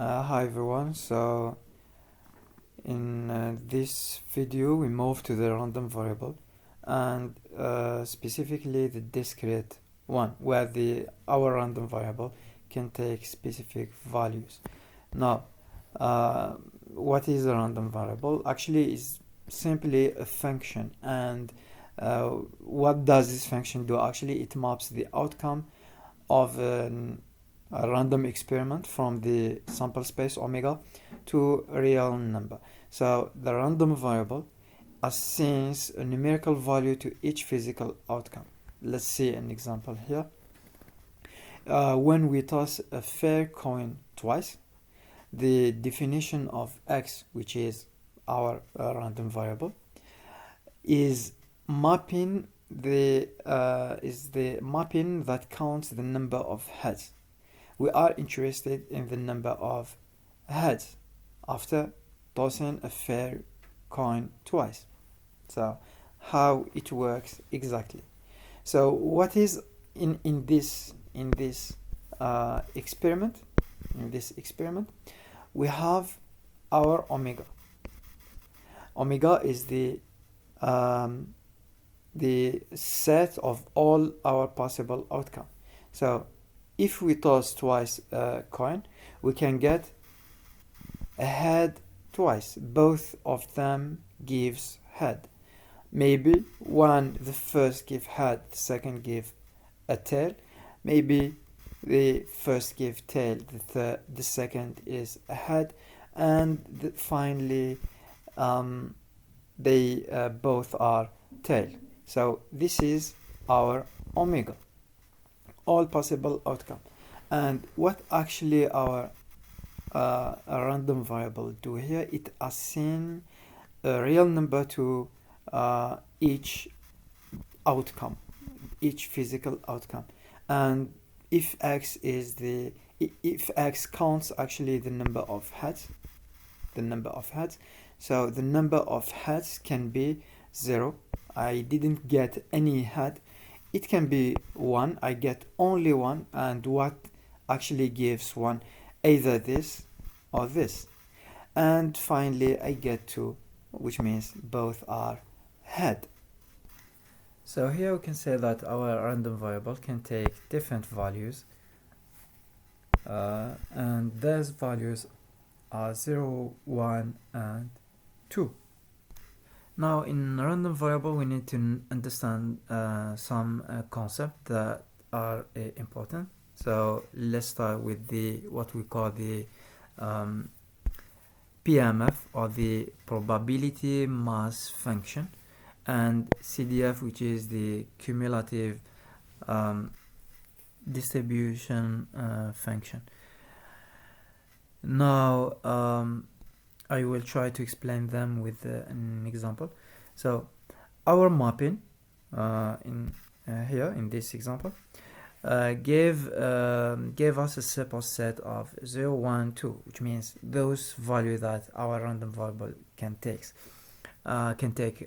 Hi everyone, so in this video we move to the random variable and specifically the discrete one where our random variable can take specific values. Now what is a random variable? Actually is simply a function, and what does this function do? Actually it maps the outcome of a random experiment from the sample space omega to a real number. So the random variable assigns a numerical value to each physical outcome. Let's see an example here. When we toss a fair coin twice, the definition of x, which is our random variable, is mapping the mapping that counts the number of heads. We are interested in the number of heads after tossing a fair coin twice. So how it works exactly? So what is in this experiment? In this experiment, we have our omega. Omega is the set of all our possible outcome. So if we toss twice a coin, we can get a head twice. Both of them gives head. Maybe the first give head, the second give a tail. Maybe the first give tail, the second is a head, and finally they both are tail. So this is our omega, all possible outcome. And what actually our a random variable do here, it assign a real number to each outcome, each physical outcome. And if x counts actually the number of heads, so the number of heads can be 0. I didn't get any head. It can be 1. I get only 1. And what actually gives 1? Either this or this. And finally I get 2, which means both are head. So here we can say that our random variable can take different values, and those values are 0, 1 and 2. Now in random variable we need to understand some concepts that are important. So let's start with what we call the PMF, or the probability mass function, and CDF, which is the cumulative distribution function. Now I will try to explain them with an example. So our mapping here in this example gave us a simple set of 0, 1, 2, which means those values that our random variable can take,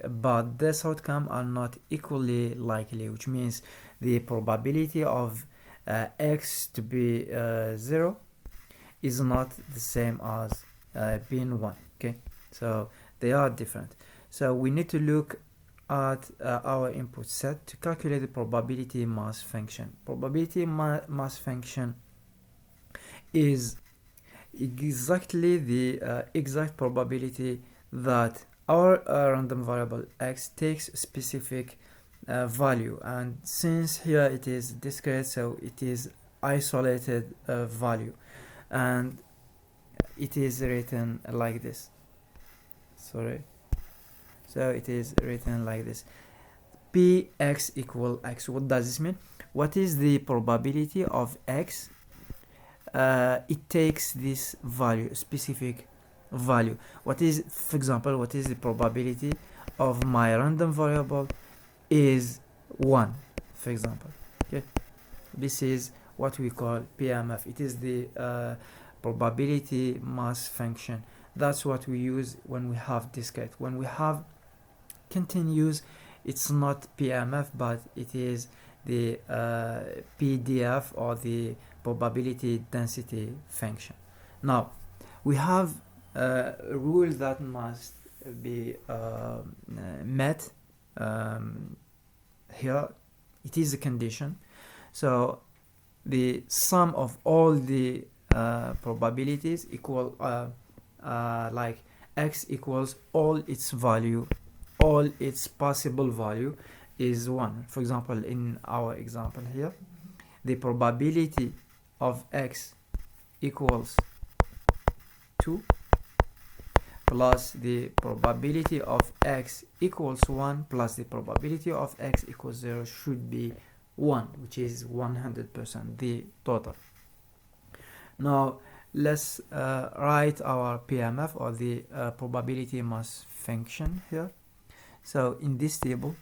but this outcome are not equally likely, which means the probability of x to be 0 is not the same as being 1. Okay, so they are different. So we need to look at our input set to calculate the probability mass function. Probability mass function is exactly the exact probability that our random variable x takes a specific value, and since here it is discrete, so it is isolated value, and it is written like this. So it is written like this: px equal x. What does this mean? What is the probability of x? It takes this value, specific value. What is, for example, what is the probability of my random variable is 1, for example. Okay, this is what we call PMF. It is the probability mass function. That's what we use when we have discrete. When we have continuous, it's not PMF, but it is the PDF, or the probability density function. Now we have a rule that must be met here. It is a condition. So the sum of all the probabilities equal like x equals all its value, all its possible value is 1. For example, in our example here, the probability of x equals 2 plus the probability of x equals 1 plus the probability of x equals 0 should be 1, which is 100%, the total. Now let's write our PMF, or the probability mass function here. So in this table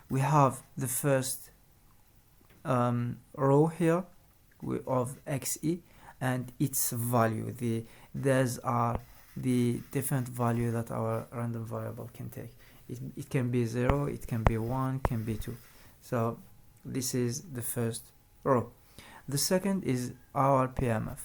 we have the first row here of xe and its value. These are the different value that our random variable can take. It can be 0, it can be 1, can be 2. So this is the first row. The second is our PMF,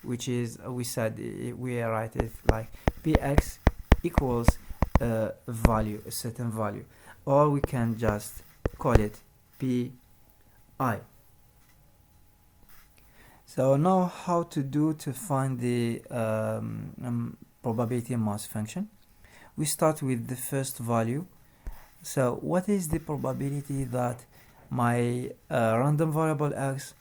which is, we said we write it like px equals a value, a certain value, or we can just call it pi. So now how to find the probability mass function. We start with the first value. So what is the probability that my random variable x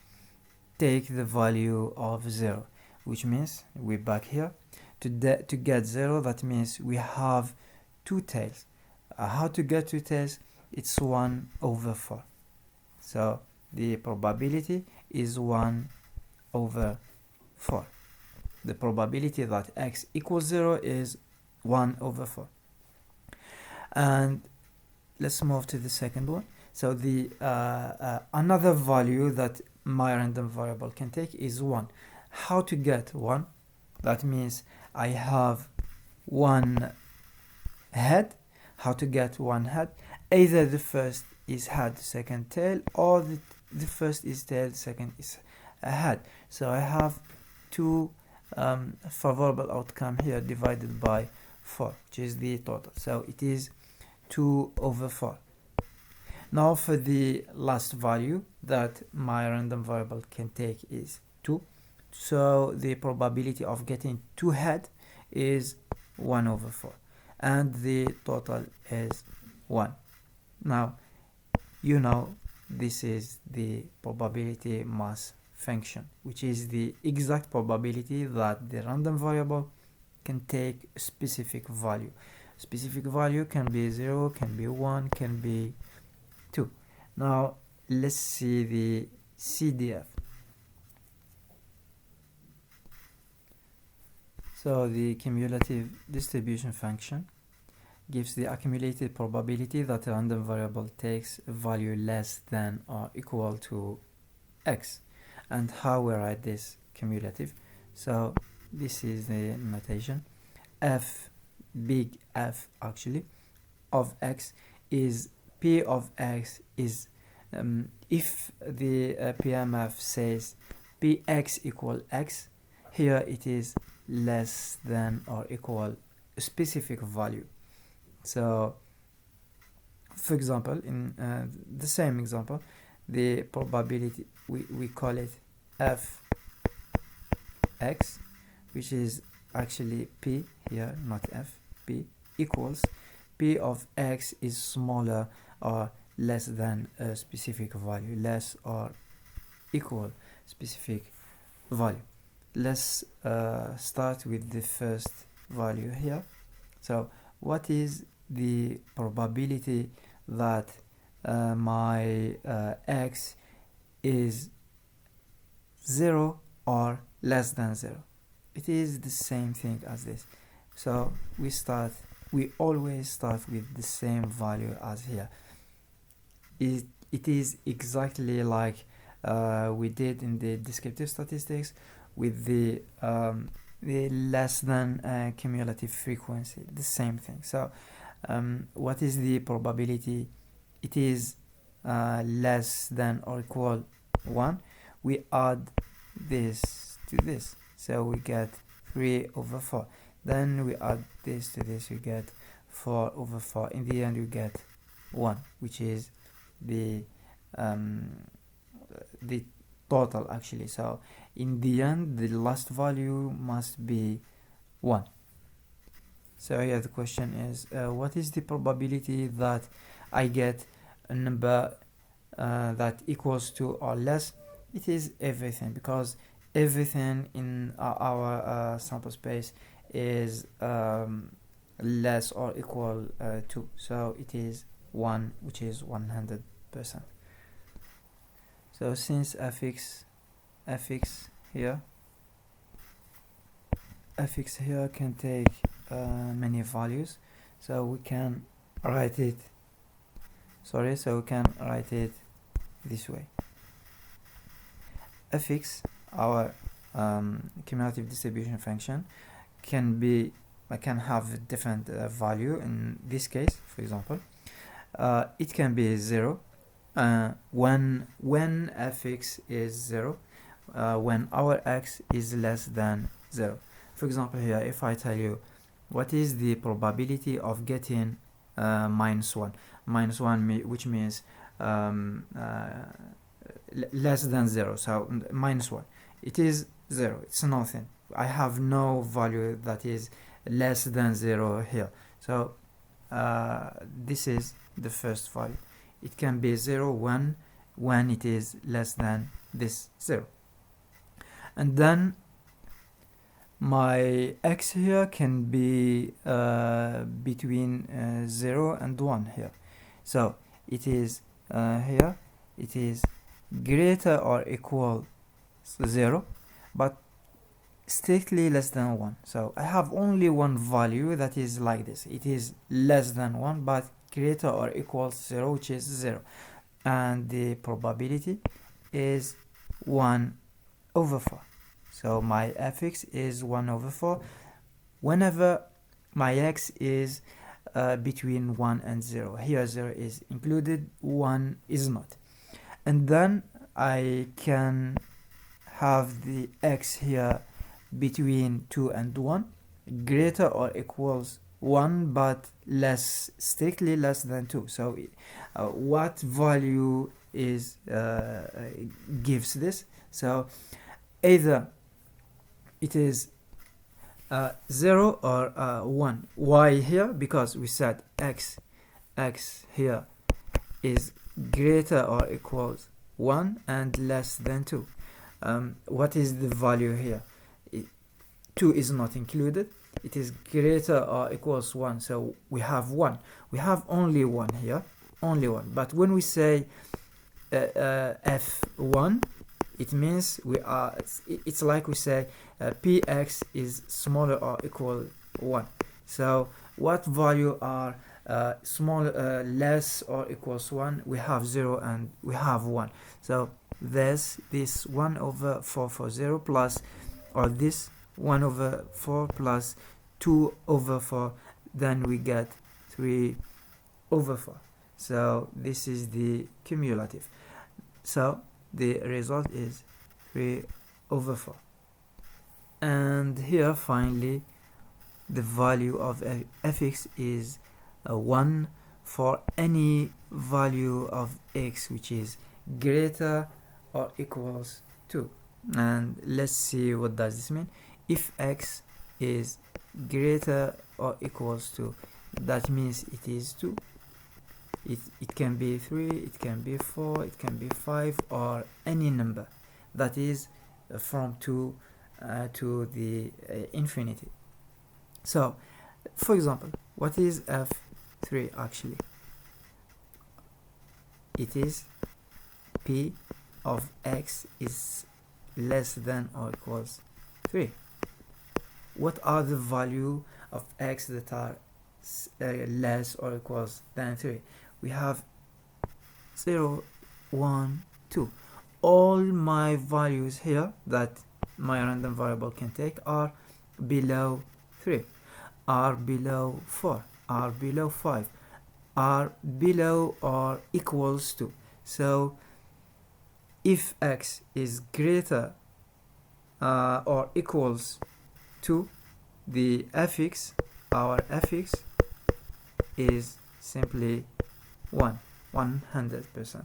take the value of 0, which means we're back here to get 0. That means we have 2 tails. How to get 2 tails? It's 1 over 4. So the probability is 1 over 4. The probability that x equals 0 is 1 over 4. And let's move to the second one. So the another value that my random variable can take is 1. How to get 1? That means I have 1 head. How to get 1 head? Either the first is head, second tail, or the first is tail, second is a head. So I have 2 favorable outcome here divided by 4, which is the total. So it is 2 over 4. Now for the last value that my random variable can take is 2. So the probability of getting 2 head is 1 over 4. And the total is 1. Now, you know, this is the probability mass function, which is the exact probability that the random variable can take a specific value. Specific value can be 0, can be 1, can be 2. Now let's see the CDF. So the cumulative distribution function gives the accumulated probability that a random variable takes a value less than or equal to x. And how we write this cumulative? So this is the notation. F, big F actually, of x is P of x is if the PMF says Px equal x, here it is less than or equal a specific value. So for example, in the same example, the probability, we call it Fx, which is actually P here, not F, P equals P of x is smaller or less than a specific value, less or equal specific value. Let's start with the first value here. So what is the probability that my x is 0 or less than 0? It is the same thing as this. So we always start with the same value as here. It is exactly like we did in the descriptive statistics with the less than cumulative frequency, the same thing. So what is the probability? It is less than or equal 1. We add this to this, so we get 3 over 4. Then we add this to this, we get 4 over 4. In the end we get 1, which is the total actually. So in the end the last value must be 1. So here the question is, what is the probability that I get a number that equals to or less? It is everything, because everything in our sample space is less or equal to, so it is 1, which is 100%. So since fx here can take many values, so we can write it this way. Fx, our cumulative distribution function, can have a different value. In this case, for example, it can be 0 when fx is 0, when our x is less than 0. For example, here if I tell you what is the probability of getting -1, which means less than 0, so -1, it is 0, it's nothing. I have no value that is less than 0 here, so this is the first value. It can be 0 when it is less than this 0, and then my x here can be between 0 and 1 here, so it is here it is greater or equal 0 but strictly less than 1. So I have only one value that is like this, it is less than 1 but greater or equal 0, which is 0, and the probability is 1 over 4. So my fx is 1 over 4 whenever my x is between 1 and 0. Here 0 is included, 1 is not. And then I can have the x here between 2 and 1, greater or equals 1 but strictly less than 2. So what value is gives this? So either it is 0 or 1. Why here? Because we said x here is greater or equals 1 and less than 2. What is the value here? 2 is not included. It is greater or equals 1, so we have 1. We have only 1 here, only 1. But when we say f1, it means it's like we say px is smaller or equal 1. So what value are less or equals 1? We have 0 and we have 1. So this 1 over 4 for 0 plus, or this 1 over 4 plus 2 over 4, then we get 3 over 4. So this is the cumulative. So the result is 3 over 4. And here finally the value of fx is 1 for any value of x which is greater or equals 2. And let's see what does this mean. If x is greater or equals to, that means it is 2. It can be 3, it can be 4, it can be 5, or any number that is from 2 to the infinity. So for example, what is f3 actually? It is p of x is less than or equals 3. What are the value of x that are less or equals than 3? We have 0, 1, 2. All my values here that my random variable can take are below 3, are below 4, are below 5, are below or equals to. So if x is greater or equals to the fx, our fx is simply 100%.